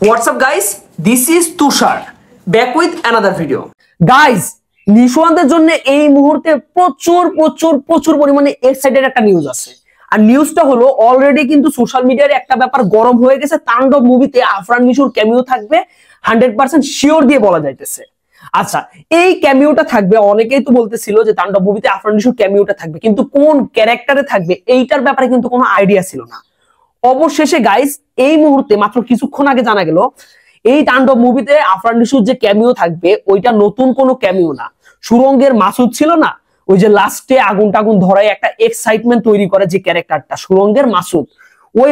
What's up guys? This is Tushar back with another video. Guys, নিশোয়ানদের জন্য এই মুহূর্তে প্রচুর পরিমাণে এক্সাইটেড একটা নিউজ আছে। আর নিউজটা হলো অলরেডি কিন্তু সোশ্যাল মিডিয়ার একটা ব্যাপার গরম হয়ে গেছে। তাণ্ডব মুভিতে আফরান নিশোর ক্যামিও থাকবে 100% শিওর দিয়ে বলা যাইতেছে। আচ্ছা, এই ক্যামিওটা থাকবে, অনেকেই তো বলতেছিল যে তাণ্ডব মুভিতে আফরান নিশোর ক্যামিওটা থাকবে, কিন্তু কোন ক্যারেক্টারে থাকবে এইটার ব্যাপারে কিন্তু কোনো আইডিয়া ছিল না। অবশেষে গাইস এই মুহূর্তে মাত্র কিছুক্ষণ আগে জানা গেল এই তাণ্ডব মুভিতে আফরান নিশোর যে ক্যামিও থাকবে ওইটা নতুন কোনো ক্যামিও না। সুরঙ্গের মাসুদ ছিল না, ওই যে লাস্টে আগুন টাগুন ধরায় একটা এক্সাইটমেন্ট তৈরি করে যে ক্যারেক্টারটা সুরঙ্গের মাসুদ, ওই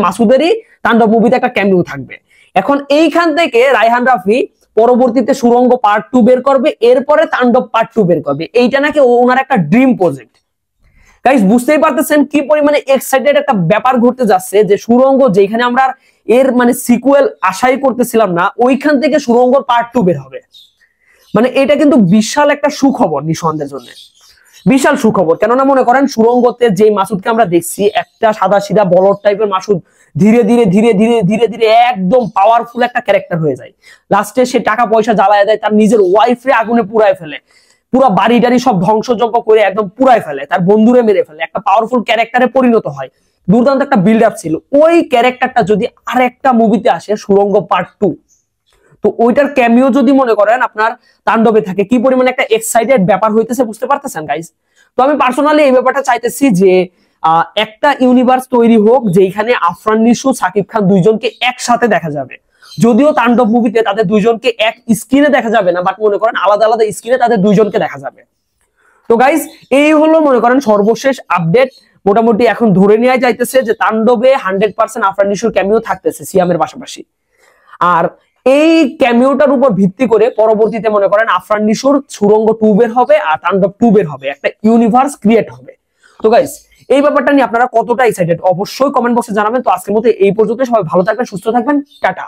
মাসুদেরই তাণ্ডব মুভিতে একটা ক্যামিও থাকবে। এখন এইখান থেকে রায়হান রাফি পরবর্তীতে সুরঙ্গ পার্ট 2 বের করবে, এরপরে তাণ্ডব পার্ট 2 বের করবে। এইটা নাকি ওনার একটা ড্রিম প্রজেক্ট। গাইস বুঝতেই পারতেছেন কি পরিমাণে এক্সাইটেড একটা ব্যাপার ঘটতে যাচ্ছে, যে সুরঙ্গ যেখানে আমরা এর মানে সিকুয়েল আশাই করতেছিলাম না, ওইখান থেকে সুরঙ্গর পার্ট 2 বের হবে। মানে এটা কিন্তু বিশাল একটা সুখবর নিঃসন্দেহের জন্য, বিশাল সুখবর। কেননা মনে করেন সুরঙ্গতে যে মাসুদকে আমরা দেখছি একটা সাদা সিধা বলদ টাইপের মাসুদ, ধীরে ধীরে একদম পাওয়ারফুল একটা ক্যারেক্টার হয়ে যায়। লাস্টে সে টাকা পয়সা জ্বালায় দেয়, তার নিজের ওয়াইফরে আগুনে পুড়ায় ফেলে, পুরো বাড়ি টাড়ি সব ধ্বংসযজ্ঞ করে একদম পুরাই ফেলে, তার বন্ধুরে মেরে ফেলে, একটা পাওয়ারফুল ক্যারেক্টারে পরিণত হয়। দুর্দান্ত একটা বিল্ড আপ ছিল। ওই ক্যারেক্টারটা যদি আর একটা মুভিতে আসে সুরঙ্গ পার্ট 2, তো ওইটার ক্যামিও যদি মনে করেন আপনার তাণ্ডবে থাকে, কি পরিমাণে একটা এক্সাইটেড ব্যাপার হইতেছে বুঝতে পারতেছেন গাইস। তো আমি পার্সোনালি এই ব্যাপারটা চাইতেছি যে একটা ইউনিভার্স তৈরি হোক যেখানে আফরান নিশো সাকিব খান দুইজনকে একসাথে দেখা যাবে। যদিও তাণ্ডব মুভিতে তাদের দুইজনকে এক স্ক্রিনে দেখা যাবে না, বাট মনে করেন আলাদা আলাদা স্ক্রিনে তাদের দুইজনকে দেখা যাবে। তো গাইস এই হলো মনে করেন সর্বশেষ আপডেট। মোটামুটি এখন ধরে নেওয়া যাইতেছে যে তাণ্ডবে 100% আফরান নিশোর ক্যামিও থাকতেছে সিয়ামের পাশাপাশি। আর এই ক্যামিওটার উপর ভিত্তি করে পরবর্তীতে মনে করেন আফরান নিশোর সুরঙ্গ 2 বের হবে আর তাণ্ডব 2 বের হবে, একটা ইউনিভার্স ক্রিয়েট হবে। তো গাইস এই ব্যাপারটা নিয়ে আপনারা কতটা এক্সাইটেড অবশ্যই কমেন্ট বক্সে জানাবেন। তো আজকের মতো এই পর্যন্ত, সবাই ভালো থাকবেন, সুস্থ থাকবেন, টাটা।